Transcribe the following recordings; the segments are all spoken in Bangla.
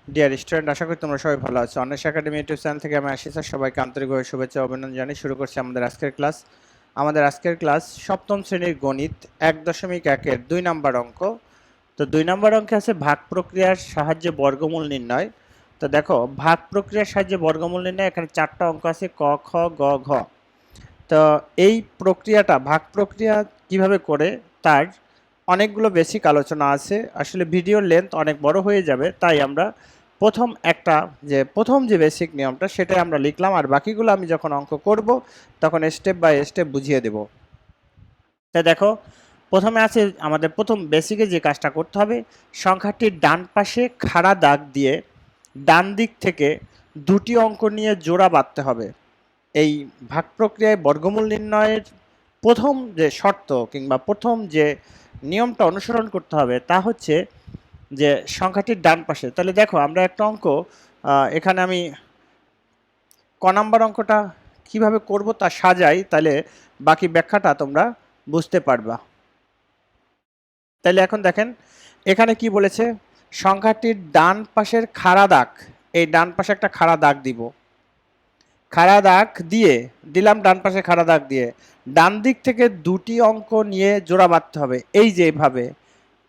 ডিয়ার স্টুডেন্ট, আশা করি তোমরা সবাই ভালো আছো। অন্বেষা একাডেমি ইউটিউব চ্যানেল থেকে আমি আশিস আর সবাইকে আন্তরিকভাবে শুভেচ্ছা ও অভিনন্দন জানিয়ে শুরু করছি আমাদের আজকের ক্লাস। আমাদের আজকের ক্লাস সপ্তম শ্রেণীর গণিত 1.1-এর 2 নম্বর অঙ্ক। তো 2 নম্বর অঙ্কে আছে ভাগ প্রক্রিয়ার সাহায্যে বর্গমূল নির্ণয়। তো দেখো, ভাগ প্রক্রিয়ার সাহায্যে বর্গমূল নির্ণয়, এখানে 4টা অঙ্ক আছে, ক, খ, গ, ঘ। তো এই প্রক্রিয়াটা, ভাগ প্রক্রিয়া কিভাবে করে তার অনেকগুলো বেসিক আলোচনা আছে। আসলে ভিডিওর লেন্থ অনেক বড় হয়ে যাবে, তাই আমরা প্রথম যে বেসিক নিয়মটা সেটাই আমরা লিখলাম, আর বাকিগুলো আমি যখন অঙ্ক করব তখন স্টেপ বাই স্টেপ বুঝিয়ে দেব। তাই দেখো, প্রথমে আছে আমাদের প্রথম বেসিকে যে কাজটা করতে হবে, সংখ্যাটির ডান পাশে খাড়া দাগ দিয়ে ডান দিক থেকে দুটি অঙ্ক নিয়ে জোড়া বাঁধতে হবে। এই ভাগ প্রক্রিয়ায় বর্গমূল নির্ণয়ের প্রথম যে শর্ত কিংবা প্রথম যে নিয়মটা অনুসরণ করতে হবে তা হচ্ছে যে সংখ্যাটির ডান পাশে। তাহলে দেখো, আমরা একটা অঙ্ক এখানে আমি ক নাম্বার অঙ্কটা কিভাবে করব তা সাজাই, তাহলে বাকি ব্যাখ্যাটা তোমরা বুঝতে পারবা। তাহলে এখন দেখেন, এখানে কি বলেছে, সংখ্যাটির ডান পাশের খাড়া দাগ, এই ডান পাশে একটা খাড়া দাগ দিব, খাড়া দাগ দিয়ে দিলাম, ডান পাশে খাড়া দাগ দিয়ে ডান দিক থেকে দুটি অঙ্ক নিয়ে জোড়া বাঁধতে হবে। এই যে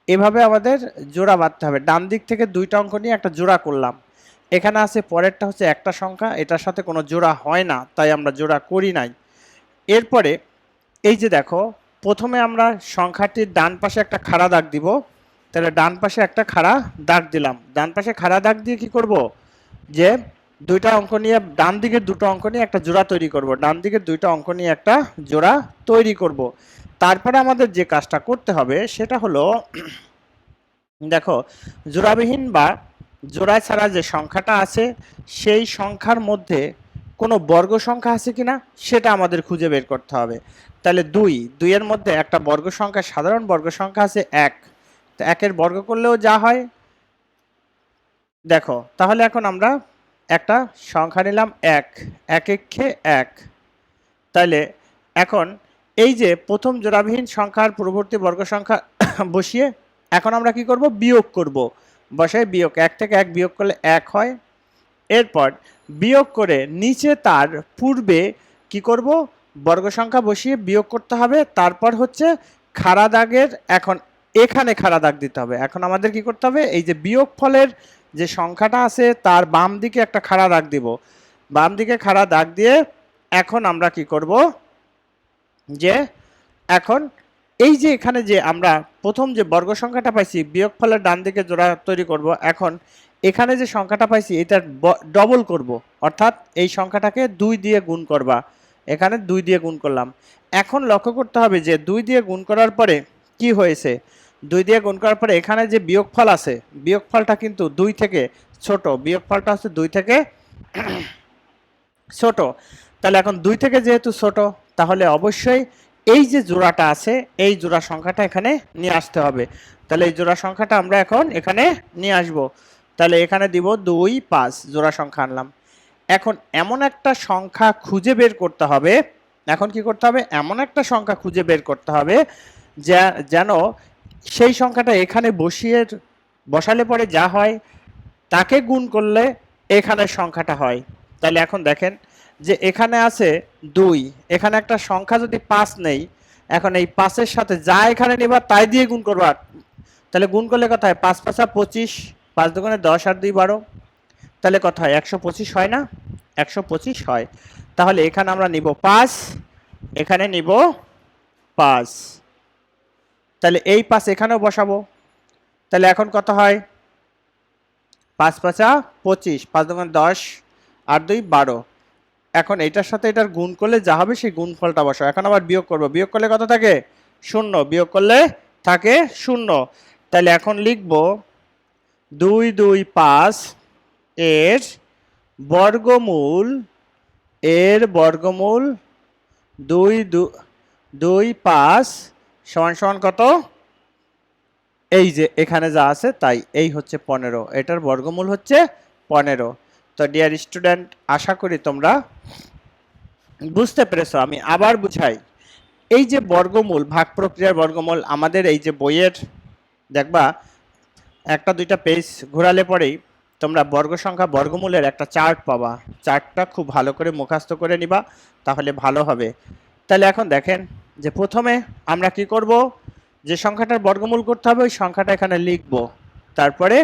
এভাবে আমাদের জোড়া বাঁধতে হবে। ডান দিক থেকে দুইটা অঙ্ক নিয়ে একটা জোড়া করলাম। এখানে আছে পরেরটা হচ্ছে একটা সংখ্যা, এটার সাথে কোনো জোড়া হয় না, তাই আমরা জোড়া করি নাই। এরপরে এই যে দেখো, প্রথমে আমরা সংখ্যাটির ডান পাশে একটা খাড়া দাগ দিব। তাহলে ডান পাশে একটা খাড়া দাগ দিলাম। ডান পাশে খাড়া দাগ দিয়ে কি করব, যে দুইটা অঙ্ক নিয়ে, ডান দিকের দুটো অঙ্ক নিয়ে একটা জোড়া তৈরি করব। ডান দিকের দুইটা অঙ্ক নিয়ে একটা জোড়া তৈরি করব। তারপরে আমাদের যে কাজটা করতে হবে সেটা হলো, দেখো, জোড়াবিহীন বা জোড়া ছাড়া যে সংখ্যাটা আছে সেই সংখ্যার মধ্যে কোনো বর্গ সংখ্যা আছে কিনা সেটা আমাদের খুঁজে বের করতে হবে। তাহলে দুইয়ের মধ্যে একটা বর্গ সংখ্যা, সাধারণ বর্গ সংখ্যা আছে 1। তো 1-এর বর্গ করলেও যা হয়। দেখো, তাহলে এখন আমরা একটা সংখ্যা নিলাম 1, 1 একে 1। তাহলে এখন এই যে প্রথম জোড়াবিহীন সংখ্যার পূর্ববর্তী বর্গ সংখ্যা বসিয়ে এখন আমরা কি করব, বিয়োগ করব। বসায় বিয়োগ, 1 থেকে 1 বিয়োগ করলে 1 হয়। এরপর বিয়োগ করে নিচে তার পূর্বে কি করব, বর্গ সংখ্যা বসিয়ে বিয়োগ করতে হবে। তারপর হচ্ছে খাড়া দাগের, এখন এখানে খাড়া দাগ দিতে হবে। এখন আমাদের কি করতে হবে, এই যে বিয়োগ ফলের যে সংখ্যাটা আছে তার বাম দিকে একটা খাড়া দাগ দিব। বাম দিকে খাড়া দাগ দিয়ে এখন আমরা কি করব, যে এখন এই যে এখানে যে আমরা প্রথম যে বর্গ সংখ্যাটা পাইছি, বিয়োগফলের ডান দিকে জোড়া তৈরি করব। এখন এখানে যে সংখ্যাটা পাইছি এটার ডবল করব, অর্থাৎ এই সংখ্যাটাকে 2 দিয়ে গুণ করবা। এখানে 2 দিয়ে গুণ করলাম। এখন লক্ষ্য করতে হবে যে 2 দিয়ে গুণ করার পরে কি হয়েছে, 2 দিয়ে গুণ করার পরে এখানে যে বিয়োগফল আছে, বিয়োগফলটা কিন্তু 2 থেকে ছোট, বিয়োগফলটা হচ্ছে 2 থেকে ছোট। তাহলে এখন 2 থেকে যেহেতু ছোট, তাহলে অবশ্যই এই যে জোড়াটা আছে এই জোড়া সংখ্যাটা এখানে নিয়ে আসতে হবে। তাহলে এই জোড়া সংখ্যাটা আমরা এখন এখানে নিয়ে আসব। তাহলে এখানে দিব 2, 5, জোড়া সংখ্যা আনলাম। এখন এমন একটা সংখ্যা খুঁজে বের করতে হবে, এখন কি করতে হবে, এমন একটা সংখ্যা খুঁজে বের করতে হবে যেন সেই সংখ্যাটা এখানে বসালে পরে যা হয় তাকে গুণ করলে এখানে সংখ্যাটা হয়। তাহলে এখন দেখেন যে এখানে আছে 2, এখানে একটা সংখ্যা যদি 5 নেই, এখন এই 5-এর সাথে যা এখানে নেবা তাই দিয়ে গুণ করবা। তাহলে গুণ করলে কত হয়, 5 5 25, 5 দুগুণে 10 আর 2 12। তাহলে কত হয়, 125 হয় না, 125 হয়। তাহলে এখানে আমরা নিব 5, এখানে নিব 5। তাহলে এই 5 এখানেও বসাবো। তাহলে এখন কত হয়, 5 5 25, 5 দুগুণে 10 আর 2 12। এখন এটার সাথে এটার গুণ করলে যা হবে সেই গুণফলটা বসাও। এখন আবার বিয়োগ করব, বিয়োগ করলে কত থাকে, 0, বিয়োগ করলে থাকে 0। তাহলে এখন লিখব 2 2 5 এর বর্গমূল, এর বর্গমূল 2 2 5 সমান সমান কত, এই যে এখানে যা আছে তাই, এই হচ্ছে 15, এটার বর্গমূল হচ্ছে 15। তো ডিয়ার স্টুডেন্ট, আশা করি তোমরা বুঝতে পেরেছো। আমি আবার বুঝাই, এই যে বর্গমূল, ভাগ প্রক্রিয়ার বর্গমূল আমাদের এই যে বইয়ের দেখবা একটা দুইটা পেজ ঘোরালে পরেই তোমরা বর্গ সংখ্যা বর্গমূলের একটা চার্ট পাবা, চার্টটা খুব ভালো করে মুখস্থ করে নিবা, তাহলে ভালো হবে। তাহলে এখন দেখেন যে প্রথমে আমরা কি করব, যে সংখ্যাটার বর্গমূল করতে হবে ওই সংখ্যাটা এখানে লিখব, তারপরে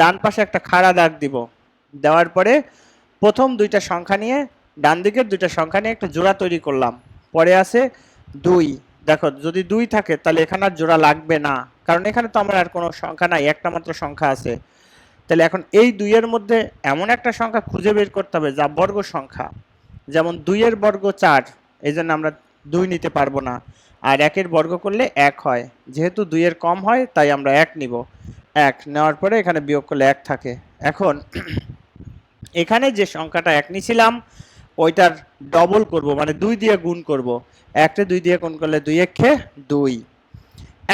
ডান পাশে একটা খাড়া দাগ দিব, দেওয়ার পরে প্রথম দুইটা সংখ্যা নিয়ে ডান দিকের দুইটা সংখ্যা নিয়ে একটা জোড়া তৈরি করলাম। পরে আছে 2, দেখো যদি 2 থাকে তাহলে এখানে আর জোড়া লাগবে না, কারণ এখানে তো আমার আর কোনো সংখ্যা নাই, একটা মাত্র সংখ্যা আছে। তাহলে এখন এই 2 এর মধ্যে এমন একটা সংখ্যা খুঁজে বের করতে হবে যা বর্গ সংখ্যা, যেমন 2 এর বর্গ 4, এই জন্য আমরা 2 নিতে পারবো না, আর 1 এর বর্গ করলে 1 হয়, যেহেতু 2 এর কম হয় তাই আমরা 1 নিব। 1 নেওয়ার পরে এখানে বিয়োগ করলে 1 থাকে। এখন এখানে যে সংখ্যাটা 1 নিছিলাম ওইটার ডবল করব, মানে 2 দিয়ে গুণ করব। 1 কে 2 দিয়ে গুণ করলে 2 একে 2।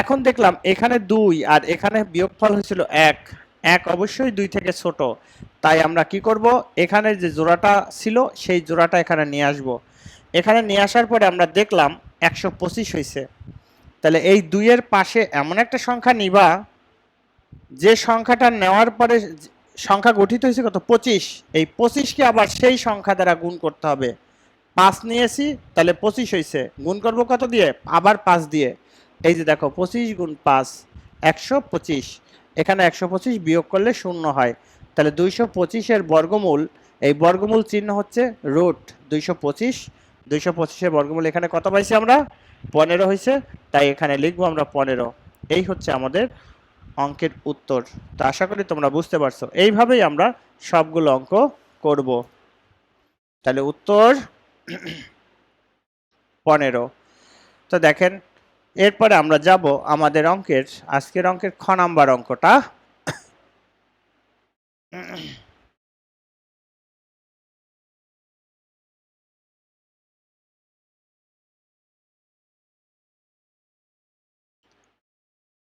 এখন দেখলাম এখানে 2 আর এখানে বিয়োগফল হয়েছিল 1, 1 অবশ্যই 2 থেকে ছোট, তাই আমরা কি করব, এখানে যে জোড়াটা ছিল সেই জোড়াটা এখানে নিয়ে আসব। এখানে নিয়ে আসার পরে আমরা দেখলাম 125 হয়েছে। তাহলে এই 2 এর পাশে এমন একটা সংখ্যা নিবা যে সংখ্যাটা নেওয়ার পরে সংখ্যা গঠিত হয়েছে কত, 25, এই 25কে আবার সেই সংখ্যা দ্বারা গুণ করতে হবে। 5 নিয়েছি তাহলে 25 হয়েছে, গুণ করব কত দিয়ে, আবার 5 দিয়ে। এই যে দেখো 25 গুণ 5 125, এখানে 125 বিয়োগ করলে 0 হয়। তাহলে 225 এর বর্গমূল, এই বর্গমূল চিহ্ন হচ্ছে রুট 225, 225 এর বর্গমূল এখানে কত পাইছি আমরা, 15 হয়েছে, তাই এখানে লিখবো আমরা 15। এই হচ্ছে আমাদের অঙ্কের উত্তর। তো আশা করি তোমরা বুঝতে পারছো, এইভাবেই আমরা সবগুলো অঙ্ক করব। তাহলে উত্তর 15। তো দেখেন এরপরে আমরা যাব আমাদের অঙ্কের, আজকের অঙ্কের খ নাম্বার অঙ্কটা।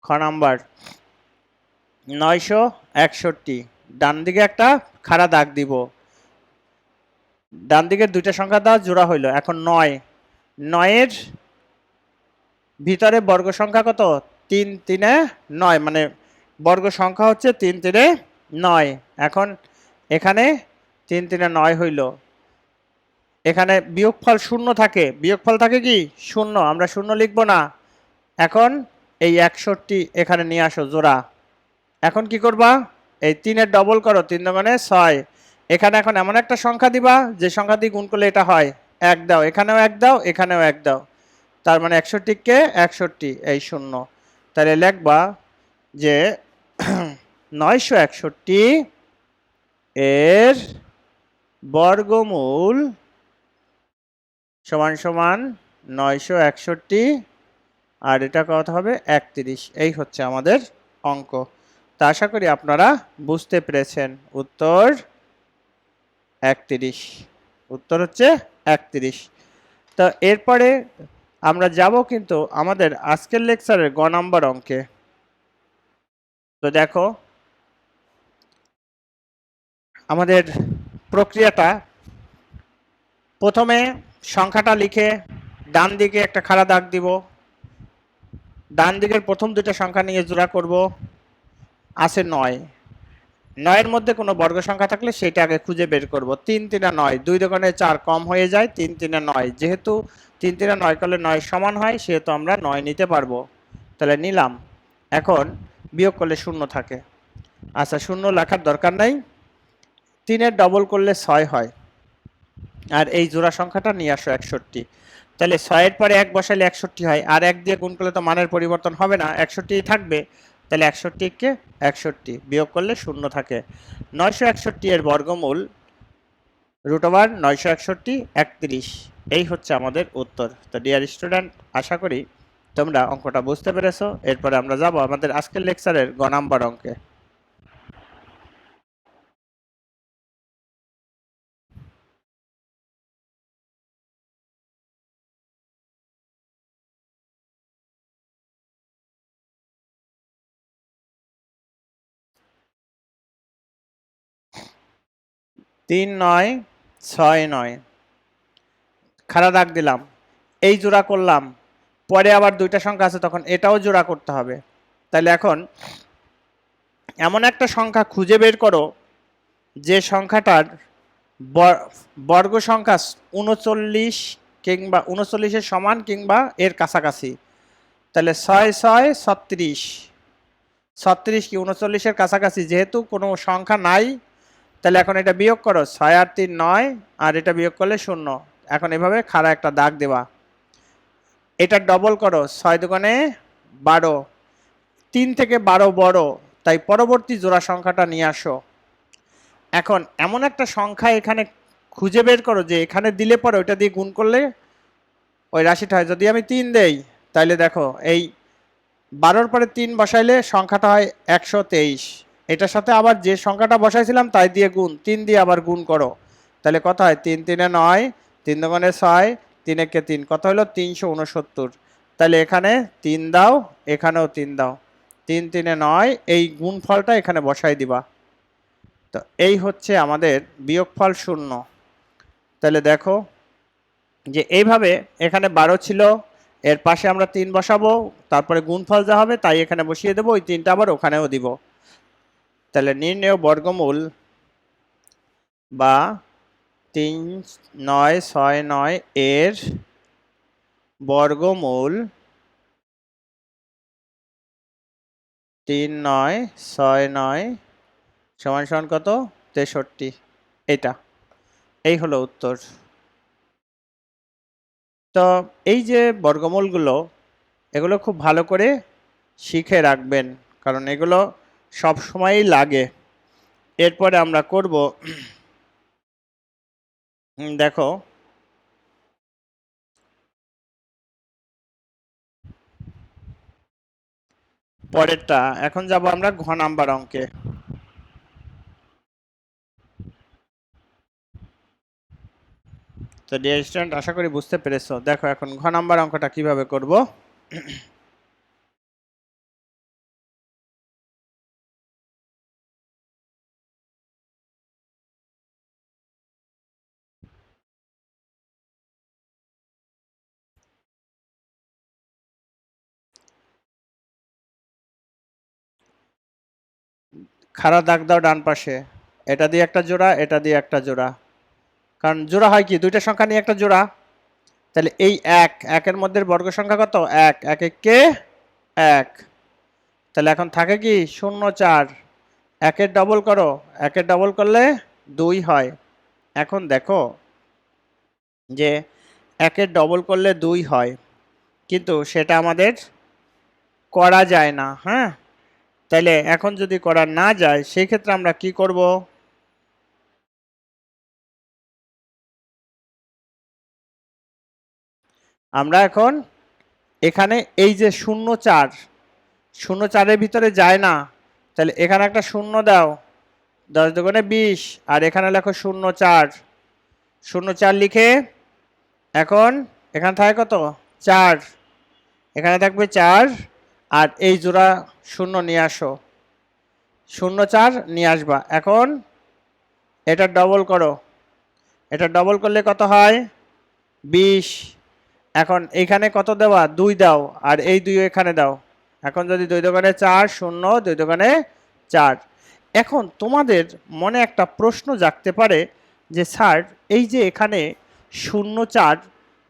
খ নাম্বার 961, ডান দিকে একটা খাড়া দাগ দিব, ডান দিকের দুইটা সংখ্যা দাও জোড়া হইল। এখন 9, 9 এর ভিতরে বর্গ সংখ্যা কত, 3 3 9, মানে বর্গ সংখ্যা হচ্ছে 3 3 9। এখন এখানে 3 3 9 হইল, এখানে বিয়োগফল 0 থাকে, বিয়োগফল থাকে কি 0, আমরা 0 লিখব না। এখন এই 61 এখানে নিয়ে আসো জোড়া। এখন কি করবা, এই 3 এর ডবল করো, 3 দুগুণে 6। এখানে এখন এমন একটা সংখ্যা দিবা যে সংখ্যা দিয়ে গুণ করলে এটা হয়, 1 দাও, এখানেও 1 দাও, এখানেও 1 দাও, তার মানে 61 কে 61, এই 0। তাহলে লিখবা যে 961 এর বর্গমূল সমান সমান 961, আর এটা কত হবে 31। এই হচ্ছে আমাদের অঙ্ক। তা আশা করি আপনারা বুঝতে পেরেছেন, উত্তর 31, উত্তর হচ্ছে 31। তো এরপরে আমরা যাব কিন্তু আমাদের আজকের লেকচারের গ নাম্বার অঙ্কে। তো দেখো আমাদের প্রক্রিয়াটা, প্রথমে সংখ্যাটা লিখে ডান দিকে একটা খাড়া দাগ দিব, ডান দিকের প্রথম দুটো সংখ্যা নিয়ে জোড়া করব। আছে 9, 9 এর মধ্যে কোনো বর্গ সংখ্যা থাকলে সেটা আগে খুঁজে বের করব। 3 3 9, 2 দোকানে 4 কম হয়ে যায়, 3 3 9, যেহেতু 3 3 9 করলে 9 সমান হয় সেহেতু আমরা 9 নিতে পারবো, তাহলে নিলাম। এখন বিয়োগ করলে 0 থাকে, আচ্ছা 0 লেখার দরকার নাই, 3 এর ডবল করলে 6 হয়, আর এই জোড়া সংখ্যাটা নিয়ে আসো 61। তাহলে 6 এর পরে 1 বসালে 61 হয়, আর 1 দিয়ে গুণ করলে তো মানের পরিবর্তন হবে না, 61 থাকবে। তাহলে 61 কে 61 বিয়োগ করলে 0 থাকে। 961 এর বর্গমূল √961 31, এই হচ্ছে আমাদের উত্তর। তো ডিয়ার স্টুডেন্ট, আশা করি তোমরা অঙ্কটা বুঝতে পেরেছো। এরপরে আমরা যাব আমাদের আজকের লেকচারের গ নাম্বার অঙ্কে। তিন 9 6 9, খাড়া দাগ দিলাম, এই জোড়া করলাম, পরে আবার দুইটা সংখ্যা আছে তখন এটাও জোড়া করতে হবে। তাহলে এখন এমন একটা সংখ্যা খুঁজে বের করো যে সংখ্যাটার বর্গ সংখ্যা 39 কিংবা 39-এর সমান কিংবা এর কাছাকাছি, তাহলে 6 6 36, 36 কি 39-এর কাছাকাছি, যেহেতু কোনো সংখ্যা নাই তাহলে এখন এটা বিয়োগ করো, 6 আর 3 9, আর এটা বিয়োগ করলে 0। এখন এভাবে খাড়া একটা দাগ দেবা, এটা ডবল করো, 6 দুগুণে 12, 3 থেকে 12 বড়, তাই পরবর্তী জোড়া সংখ্যাটা নিয়ে আসো। এখন এমন একটা সংখ্যা এখানে খুঁজে বের করো যে এখানে দিলে পরে ওইটা দিয়ে গুণ করলে ওই রাশিটা হয়। যদি আমি 3 দেই তাহলে দেখো এই 12-র পরে 3 বসাইলে সংখ্যাটা হয় 123, এটার সাথে আবার যে সংখ্যাটা বসাইছিলাম তাই দিয়ে গুণ, 3 দিয়ে আবার গুণ করো, তাহলে কত হয় 3 3 9, 3 দুগুণে 6, 3 একে 3, কত হলো 369। তাহলে এখানে 3 দাও, এখানেও 3 দাও, 3 3 9, এই গুণফলটা এখানে বসাই দিবা। তো এই হচ্ছে আমাদের বিয়োগফল 0। তাহলে দেখো যে এইভাবে এখানে 12 ছিল, এর পাশে আমরা 3 বসাবো, তারপরে গুণফল যা হবে তাই এখানে বসিয়ে দেবো, ওই 3টা আবার ওখানেও দিব। তাহলে নির্ণেয় বর্গমূল বা 3 9 6 9 এর বর্গমূল 3 9 6 9 সমান সমান কত 63, এটা এই হলো উত্তর। তো এই যে বর্গমূলগুলো, এগুলো খুব ভালো করে শিখে রাখবেন, কারণ এগুলো সব সময়ই লাগে। এরপরে আমরা করব, দেখো পরেরটা, এখন যাব আমরা ঘ নাম্বার অঙ্কে। তো ডিয়ার স্টুডেন্ট, আশা করি বুঝতে পেরেছো। দেখো এখন ঘ নাম্বার অঙ্কটা কিভাবে করব। খাড়া দাগ দাও ডান পাশে, এটা দিয়ে একটা জোড়া, এটা দিয়ে একটা জোড়া, কারণ জোড়া হয় কি দুইটা সংখ্যা নিয়ে একটা জোড়া। তাহলে এই একের মধ্যে বর্গ সংখ্যা কত 1, 1 কে 1, তাহলে এখন থাকে কি 0 4, একের ডবল করো, একের ডবল করলে 2 হয়। এখন দেখো যে একের ডবল করলে 2 হয়, কিন্তু সেটা আমাদের করা যায় না। হ্যাঁ, তাহলে এখন যদি করা না যায় সেই ক্ষেত্রে আমরা কি করব, আমরা এখন এখানে এই যে 0 4, 0 4-এর ভিতরে যায় না, তাহলে এখানে একটা 0 দাও, 10 দুগুণে 20, আর এখানে লেখো 0 4, 0 4 লিখে এখন এখানে থাকে কত 4, এখানে থাকবে 4, আর এই জোড়া 0 নিয়ে আসো, 0 4 নিয়ে আসবা। এখন এটা ডবল করো, এটা ডবল করলে কত হয় 20, এখন এইখানে কত দেওয়া 2 দাও, আর এই 2 এখানে দাও। এখন যদি 2 দোকানে 4 0, 2 দোকানে 4। এখন তোমাদের মনে একটা প্রশ্ন জাগতে পারে যে স্যার এই যে এখানে 0 4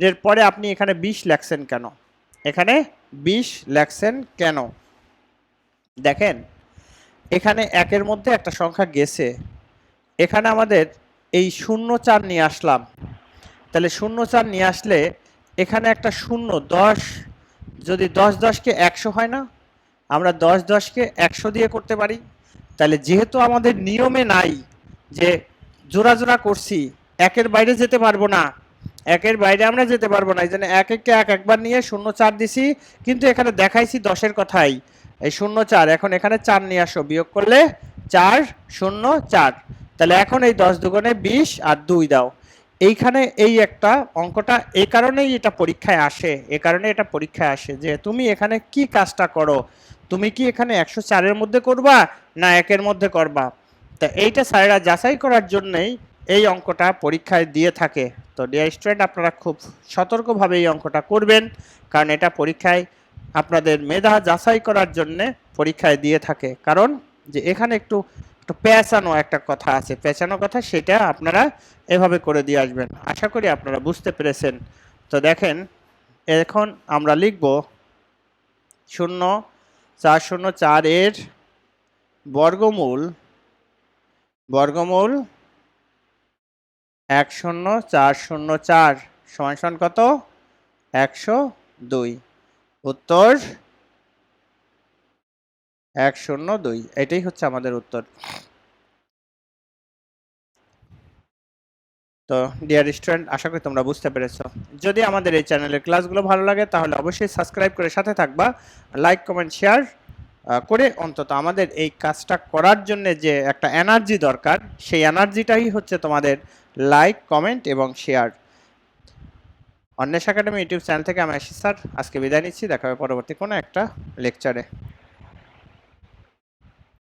এর পরে আপনি এখানে 20 লেখছেন কেন, এখানে 20 লেখছেন কেন। দেখেন এখানে একের মধ্যে একটা সংখ্যা গেছে, এখানে আমাদের এই 0 4 নিয়ে আসলাম, তাহলে 0 4 নিয়ে আসলে এখানে একটা 0 10, যদি 10 10 কে 100 হয় না, আমরা 10 10 কে 100 দিয়ে করতে পারি। তাহলে যেহেতু আমাদের নিয়মে নাই যে জোড়া জোড়া করছি, একের বাইরে যেতে পারবো না, একের বাইরে আমরা যেতে পারবো না, এই জন্য 1 1 কে 1 একবার নিয়ে 0 4 দিছি, কিন্তু এখানে দেখাইছি 10-এর কথাই, এই 0 4, এখন এখানে 4 নিয়ে আসো, বিয়োগ করলে 4 0 4, তাহলে এখন এই 10 দুগুণে 20 আর 2 দাও। এইখানে এই একটা অঙ্কটা এই কারণেই এটা পরীক্ষায় আসে, এই কারণে এটা পরীক্ষায় আসে যে তুমি এখানে কি কাজটা করো, তুমি কি এখানে 104-এর মধ্যে করবা না 1-এর মধ্যে করবা। তা এইটা স্যারেরা যাচাই করার জন্যই এই অঙ্কটা পরীক্ষায় দিয়ে থাকে। তো ডিয়ার স্টুডেন্ট, আপনারা খুব সতর্কভাবে এই অঙ্কটা করবেন, কারণ এটা পরীক্ষায় আপনাদের মেধা যাচাই করার জন্য পরীক্ষায় দিয়ে থাকে। কারণ যে এখানে একটু তো পেঁচানো একটা কথা আছে, পেঁচানো কথা, সেটা আপনারা এভাবে করে দিয়ে আসবেন। আশা করি আপনারা বুঝতে পেরেছেন। তো দেখেন, এখন আমরা লিখব 0,404 এর বর্গমূল, বর্গমূল 1,0404 সমান সমান কত? 102। উত্তর 102, এটাই হচ্ছে আমাদের উত্তর। তো ডিয়ার স্টুডেন্ট, আশা করি তোমরা বুঝতে পেরেছো। যদি আমাদের এই চ্যানেলের ক্লাসগুলো ভালো লাগে তাহলে অবশ্যই সাবস্ক্রাইব করে সাথে থাকবা, লাইক কমেন্ট শেয়ার করে অন্তত আমাদের এই কাজটা করার জন্য যে একটা এনার্জি দরকার, সেই এনার্জিটাই হচ্ছে তোমাদের লাইক কমেন্ট এবং share. Anwesha academy YouTube channel থেকে আমি আশিস স্যার আজকে বিদায় নিচ্ছি। দেখা হবে পরবর্তী কোনো একটা লেকচারে।